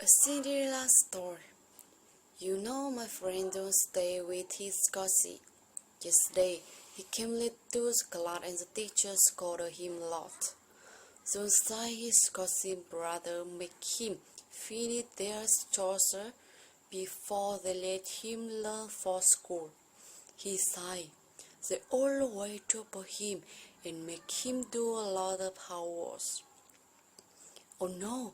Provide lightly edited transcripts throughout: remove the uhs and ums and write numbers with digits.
A Cinderella story. You know my friend don't stay with his cousin. Yesterday, he came late to class and the teacher scolded him a lot. So inside his cousin brother make him finish their chores before they let him learn for school. He sighed. They always trouble him and make him do a lot of housework. Oh no,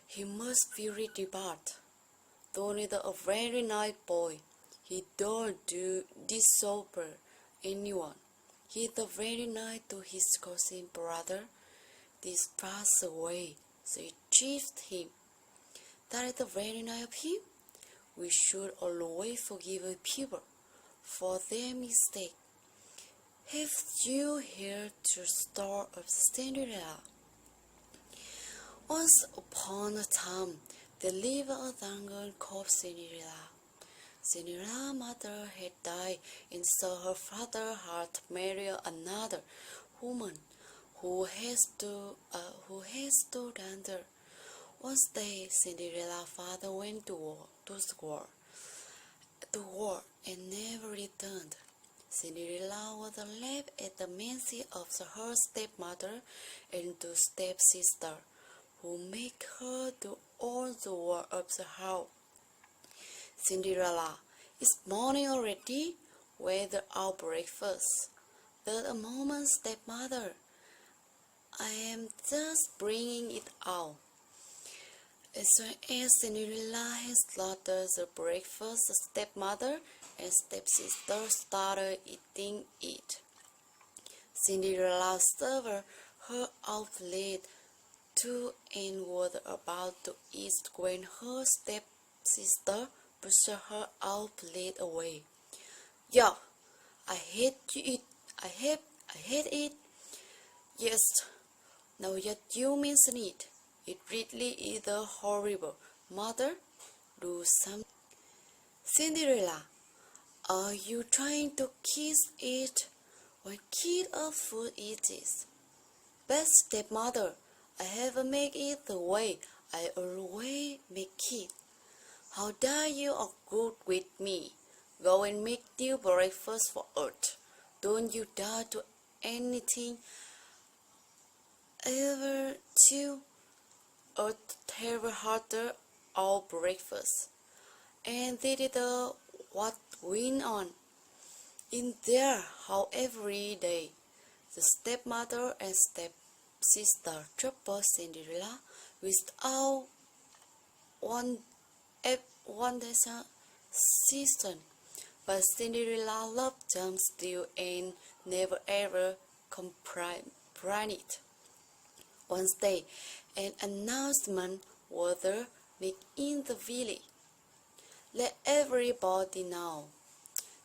he must be really bad. Tony is a very nice boy. He don't do disobey anyone. He is very nice to his cousin brother. This passed away, so he treated him. That is very nice of him. We should always forgive people for their mistake. Have you heard the story of Cinderella? Once upon a time, there lived a young girl called Cinderella. Cinderella's mother had died, and so her father had married another woman who has two daughters. One day, Cinderella's father went to war and never returned. Cinderella was left at the mercy of her stepmother and two stepsisters, who make her do all the work of the house. Cinderella, it's morning already. Where's our breakfast? There's a moment, stepmother. I am just bringing it out. As soon as Cinderella had slaughtered the breakfast, the stepmother and stepsister started eating it. Cinderella served her out plate too and was about to eat when her stepsister pushed her out plate away. Yeah, I hate it. I hate it. Yes, now that you mention it, it really is horrible. Mother, do something. Cinderella, are you trying to kiss it? What kind of food is this? Best stepmother, I have made it the way I always make it. How dare you are good with me? Go and make new breakfast for Earth. Don't you dare to anything ever to Earth have harder our breakfast. And this is what went on in their house every day. The stepmother and stepsister troubled Cinderella without one season, but Cinderella loved them still and never ever complained. One day, an announcement was made in the village. Let everybody know.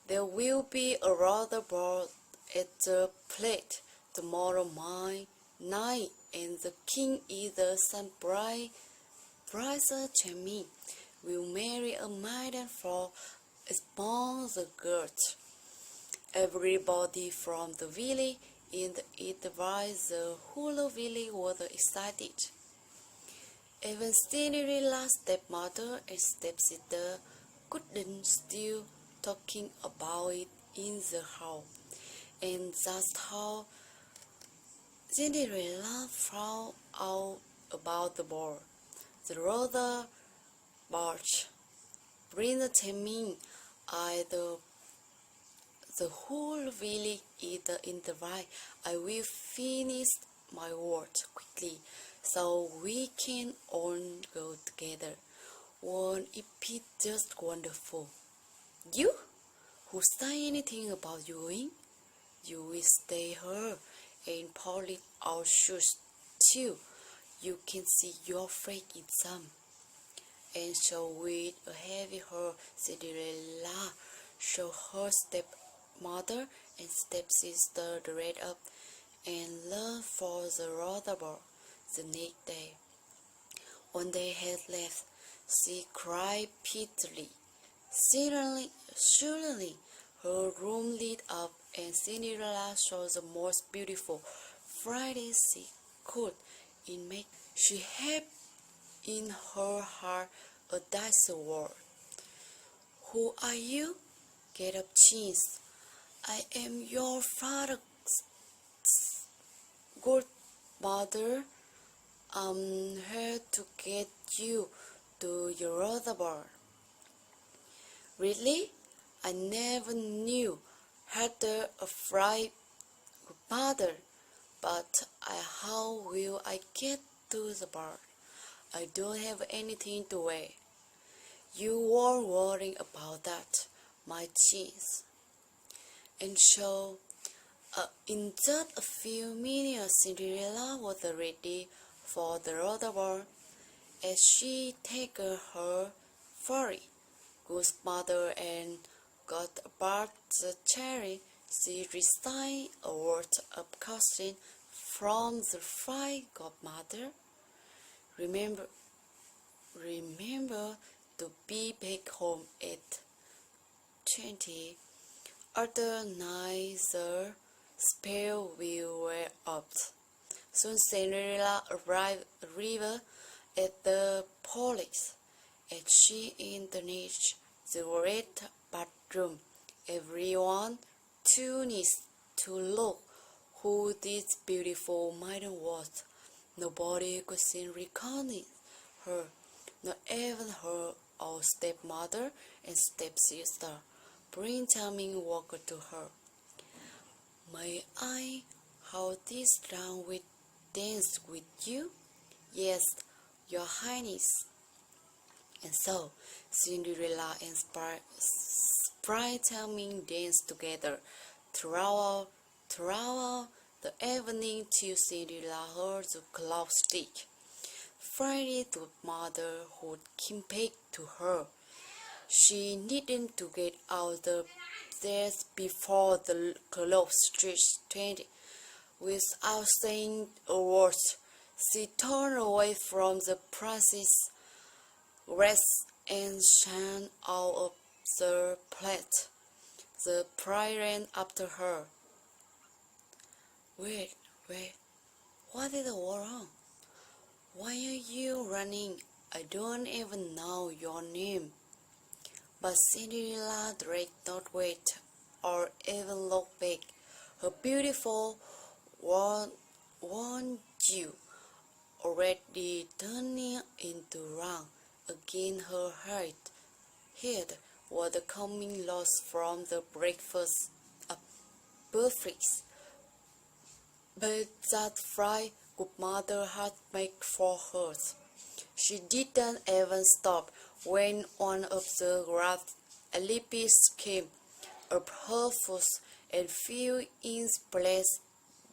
There will be a rother ball at the plate tomorrow night, and the king, either some bride charming, will marry a maiden from among the girls. Everybody from the village and the whole village was excited. Even Cinderella's stepmother and stepsister couldn't stop talking about it in the house. And that's how Cinderella found out about the ball. The rather barge. Bring the timing. The whole village is in the right. I will finish my work quickly, so we can all go together. Won't it be just wonderful? You, who say anything about going? You will stay here and polish our shoes too. You can see your freak in some. And so with a heavy heart, Cinderella showed her stepmother and stepsister the red up and left for the rother the next day. When they had left, she cried bitterly. Suddenly, her room lit up, and Cinderella saw the most beautiful Friday she could imagine. She had in her heart a dicey word. Who are you? Get up, Jeans. I am your father's godmother. I'm here to get you to your other bar. Really? I never knew had a fright mother, but how will I get to the bar? I don't have anything to wear. You were worrying about that, my cheese. And so, in just a few minutes, Cinderella was ready for the other bar. As she take her furry godmother and got about the cherry, she recited a word of caution from the fairy godmother. Remember to be back home at 20. Other the spell will wear off. Soon Cinderella arrived at the palace. As she entered the red bathroom, everyone tuned to look who this beautiful maiden was. Nobody could recognize her, not even her own stepmother and stepsister. Prince Charming walked to her. May I hold this down with dance with you? Yes, your highness. And so Cinderella and Prince Charming danced together throughout the evening till Cinderella heard the clock strike. Fairy godmother who came back to her. She needed to get out the stairs before the clock struck 20. Without saying a word, she turned away from the princess' rest and ran out of the plate. The prince ran after her. Wait, what is wrong? Why are you running? I don't even know your name. But Cinderella did not wait or even look back. Her beautiful warned you already turning into round. Again her head was coming lost from the breakfast buffets. But that fright godmother had made for her. She didn't even stop when one of the grass ellipses came up her foot and fell in place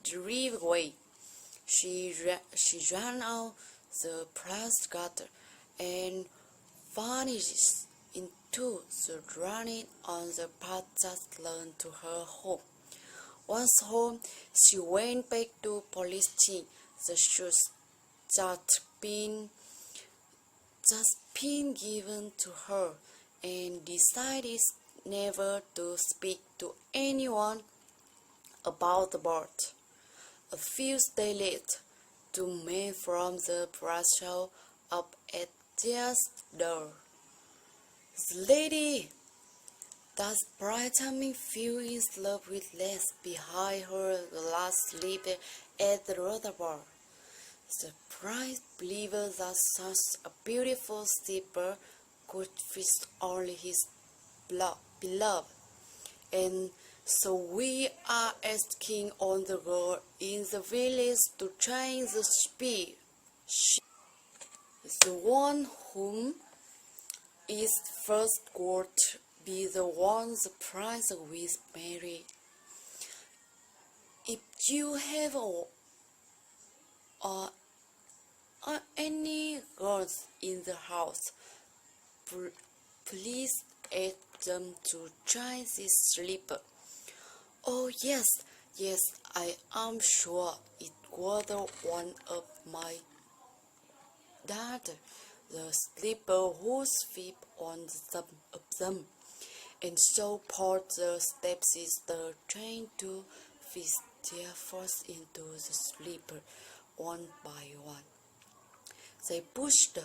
driveway. She ran out the palace garden and vanished into the running on the path that led to her home. Once home, she went back to polishing the shoes that been given to her and decided never to speak to anyone about the bird. A few days later, two men from the brass showed up at their door. The lady that Prince Charming fell in love with left behind her glass slipper at the other bar. The prince believed that such a beautiful slipper could fit only his beloved, and so we are asking on the girl in the village to change the speed. The one whom is first going to be the one the prince will marry. If you have any girls in the house, please ask them to try this slipper. Oh yes, I am sure it was one of my daughter, the slipper whose feet on some of them. And so part the stepsister trying to fit their foot into the slipper one by one. They pushed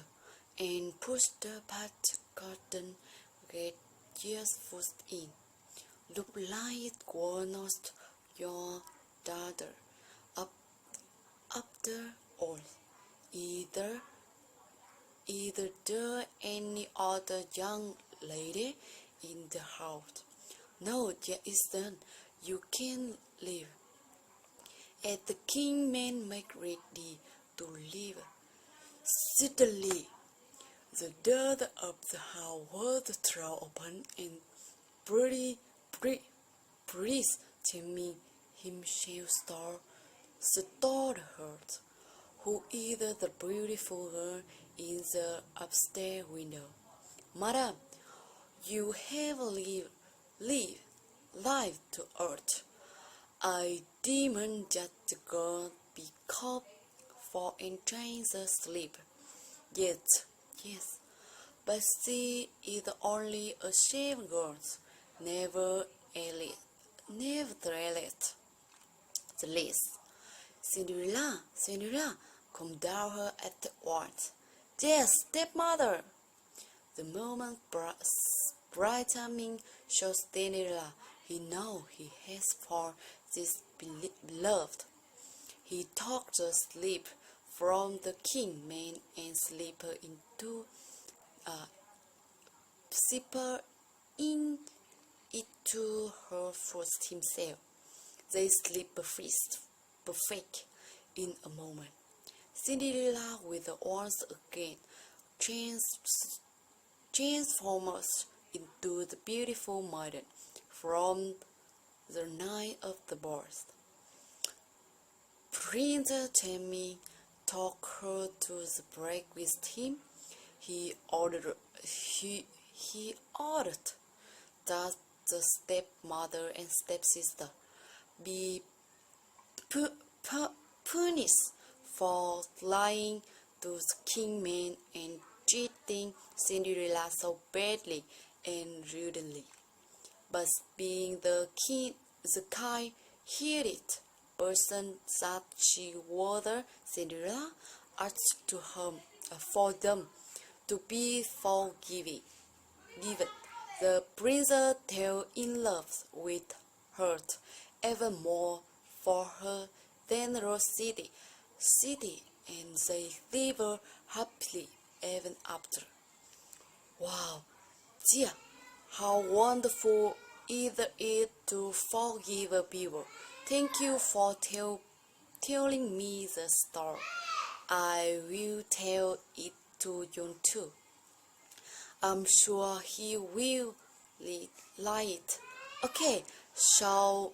and push the pat curtain, get your foot in. Look like it was your daughter. Up, after all, either there any other young lady in the house? No, there isn't. You can leave. As the king man make ready to leave, suddenly the door of the house was thrown open and Prince Timmy himself startled her, who is the beautiful girl in the upstairs window. Madam, you have life to earth. I demand that the girl be caught for entering the sleep. Yes, but she is only a shame girl, nevertheless. The least. Cinderella, come down here at once. Yes, stepmother. The moment brightening shows Cinderella he knows he has found this beloved. He took the slip from the king man and slipped into her foot himself. They sleep perfect in a moment. Cinderella, with once again, transforms into the beautiful maiden from the night of the birth. Prince Tammy took her to the break with him. He ordered that the stepmother and stepsister be punished for lying to the king man and treating Cinderella so badly and rudely. But being the kind-hearted person that she was, Cinderella asked for them to be forgiven. The prince fell in love with her even more for her generosity, and they lived happily ever after. Wow, dear, how wonderful is it to forgive people. Thank you for telling me the story. I will tell it to John too. I'm sure he will like it. Okay, shall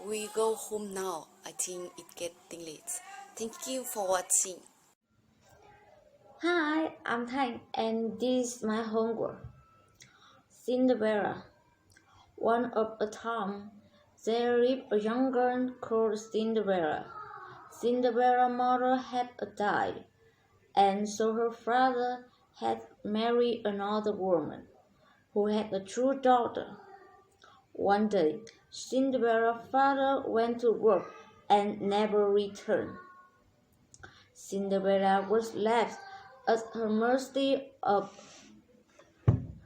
we go home now? I think it's getting late. Thank you for watching. Hi, I'm Thanh, and this is my homework. Cinderella. One of a time, there lived a young girl called Cinderella. Cinderella's mother had died, and so her father had married another woman, who had a true daughter. One day, Cinderella's father went to work and never returned. Cinderella was left at the mercy of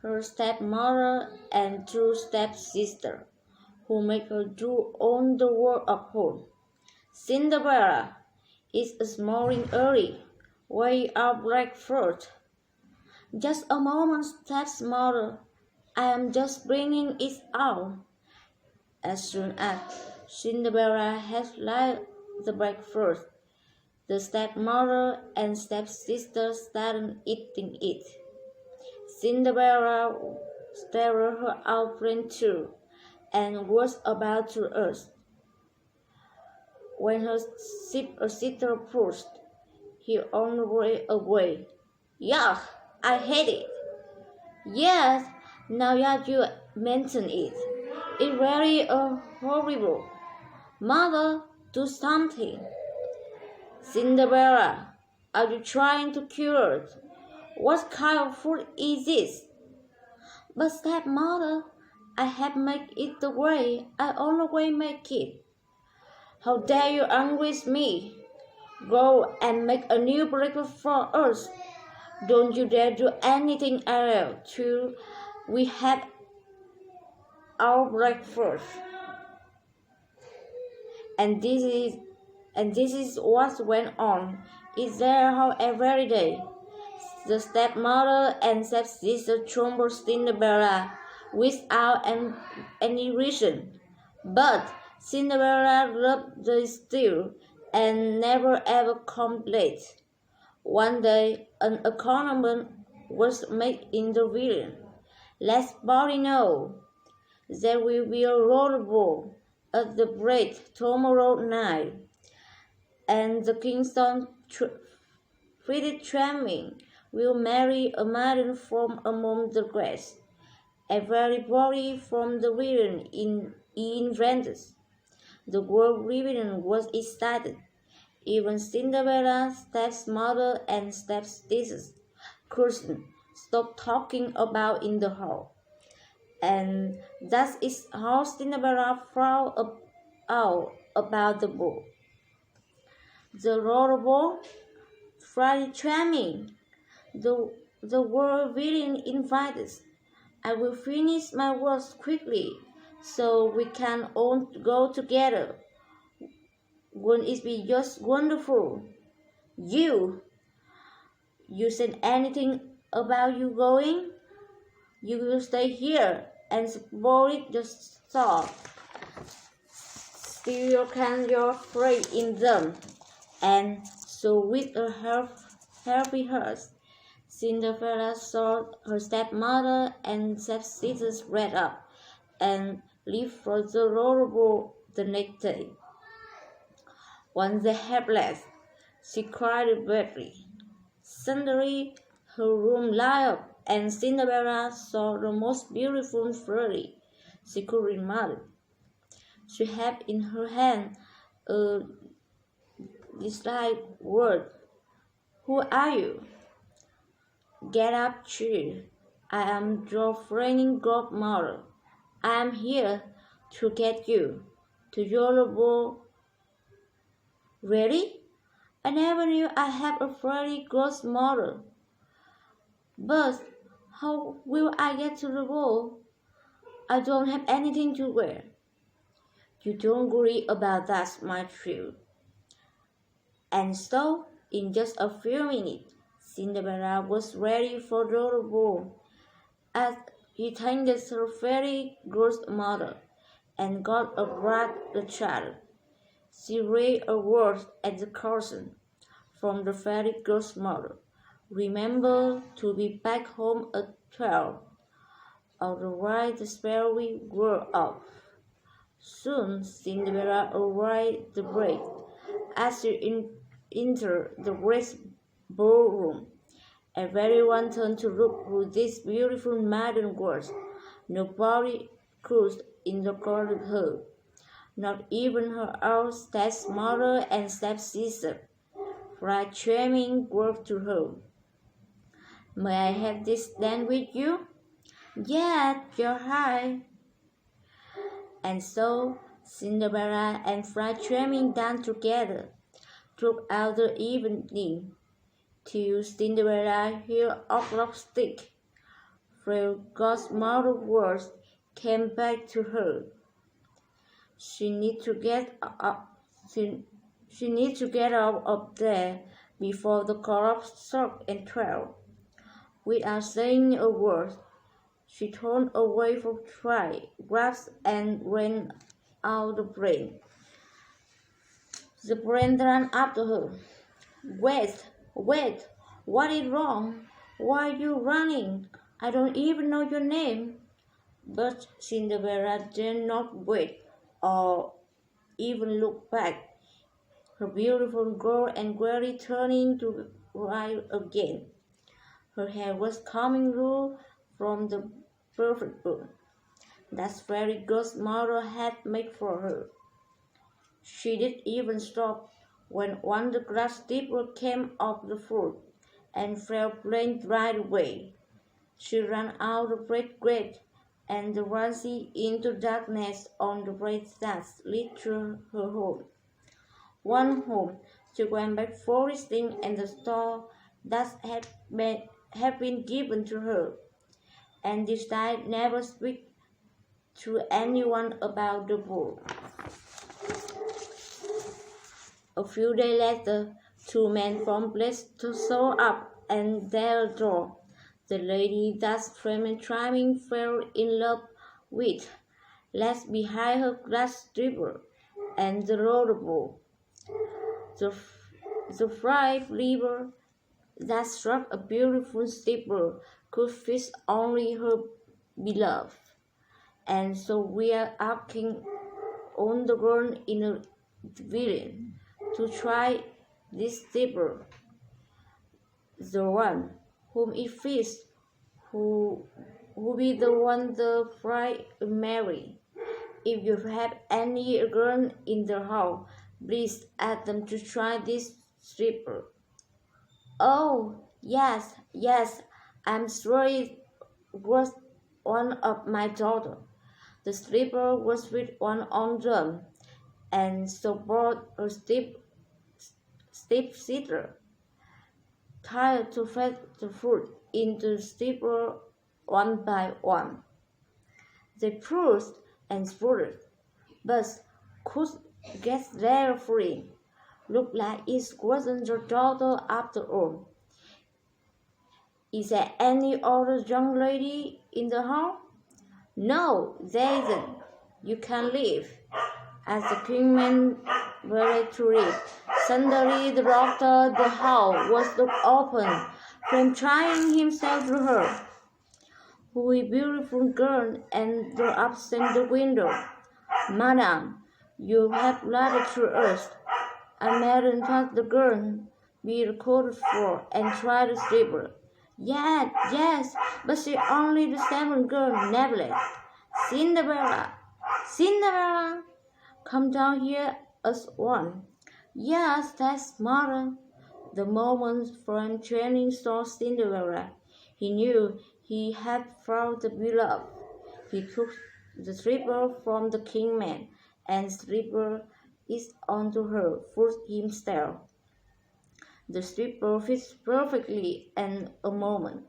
her stepmother and two stepsisters, who made her do all the work of home. Cinderella, it's morning early. Where are breakfast? Just a moment, stepmother. I am just bringing it out. As soon as Cinderella had laid the breakfast, the stepmother and stepsister started eating it. Cinderella stared her old friend too, and was about to ask, when her sister pushed he on the way away. Yuck, I hate it. Yes, now that you mention it, it's really horrible. Mother, do something. Cinderella, are you trying to cure it? What kind of food is this? But stepmother, I have made it the way I always make it. How dare you argue with me? Go and make a new breakfast for us. Don't you dare do anything else till we have our breakfast. And this is what went on. Is there every day? The stepmother and stepsister troubled Cinderella without any reason. But Cinderella loved the still and never ever complained. One day, an announcement was made in the village. Let Bobby know there will be a rollerball at the break tomorrow night, and the king's son, Philip Charming, will marry a maiden from among the grass. Everybody from the village in Venice. The whole village was excited. Even Cinderella, stepmother, and stepsisters couldn't stop talking about in the hall. And that is how Cinderella found out about the ball. The rollerball, Friday Charming, the world villain invited. I will finish my work quickly so we can all go together. Won't it be just wonderful? You said anything about you going? You will stay here and support the star. Still can your faith in them. And so with a happy heart, Cinderella saw her stepmother and stepsisters red up and leave for the rollerball the next day. Once they had left, she cried badly. Suddenly, her room lighted up, and Cinderella saw the most beautiful fairy she could imagine. She had in her hand a disguised word. Who are you? Get up, child. I am your friendly godmother. I am here to get you to your ball. Really? I never knew I had a fairy godmother. But how will I get to the ball? I don't have anything to wear. You don't worry about that, my child. And so, in just a few minutes, Cinderella was ready for the ball. As he thanked her fairy godmother and got a the child, she read a word at the curtain from the fairy godmother. Remember to be back home at 12, otherwise the spell will wear off. Soon Cinderella arrived at the break. As she entered the great ballroom, everyone turned to look who this beautiful maiden was. Nobody could interrupt her, not even her own stepmother and stepsister. Fried Charming walked to her. May I have this dance with you? Yes, your high. And so Cinderella and Fried Charming danced together throughout the evening, till Cinderella heard a clock tick. Frail godmother's words came back to her. She needs to get up. She needs to get out of there before the clock struck and 12. Without saying a word, she turned away from Try, grasped and ran out the brain. The brain ran after her. Wait, what is wrong? Why are you running? I don't even know your name. But Cinderella did not wait or even look back. Her beautiful girl and Granny turning to life again. Her hair was coming loose from the perfect bun that fairy godmother had made for her. She didn't even stop when one the glass slipper came off the foot and fell plain right away. She ran out the great gate and the rusty into darkness on the great that led to her home. One home She went back foresting and the store that had been given to her, and decided never speak to anyone about the bull. A few days later, two men from place to show up at their door. The lady that Triming fell in love with left behind her glass stripper and the roller bull. The fried liver that struck a beautiful stripper could feast only her beloved, and so we are asking on the ground in a villain to try this stripper, the one whom it feasts, who be the one the fry marry. If you have any girl in the house, please ask them to try this stripper. Oh, yes, I'm sure it was one of my daughter. The stripper was with one arm, and so brought a stepsister, tired to feed the fruit into the stripper one by one. They pushed and sputtered, but could get there free. Looked like it wasn't your daughter after all. Is there any other young lady in the hall? No, there isn't. You can leave. As the kingman were to leave, suddenly the doctor the hall was open, from trying himself to her. Who is beautiful girl, and the absent the window. Madam, you have lied to us. I madn't touch the girl be recorded for and try to stripper. Yes, but she only the seventh girl, nevertheless. Cinderella, come down here as one. Yes, that's mother. The moment Frank Channing saw Cinderella, he knew he had found the beloved. He took the stripper from the kingman and stripper is onto her foot himself. The stripper fits perfectly in a moment.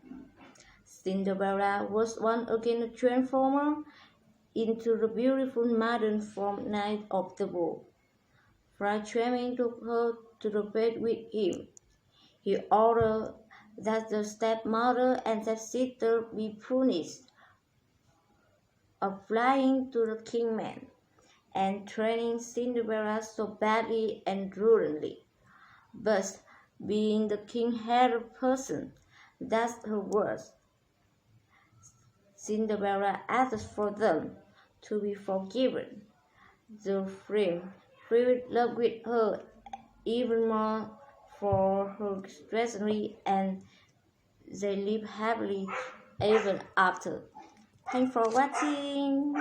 Cinderella was once again transformed into the beautiful maiden from Night of the Bull. Friar Tremaine took her to the bed with him. He ordered that the stepmother and stepsister be punished of flying to the kingman and training Cinderella so badly and rudely. But being the king-headed person, that's her worst. Cinderella asked for them to be forgiven. The prince fell in love with her even more for her treachery, and they lived happily ever after. Thanks for watching.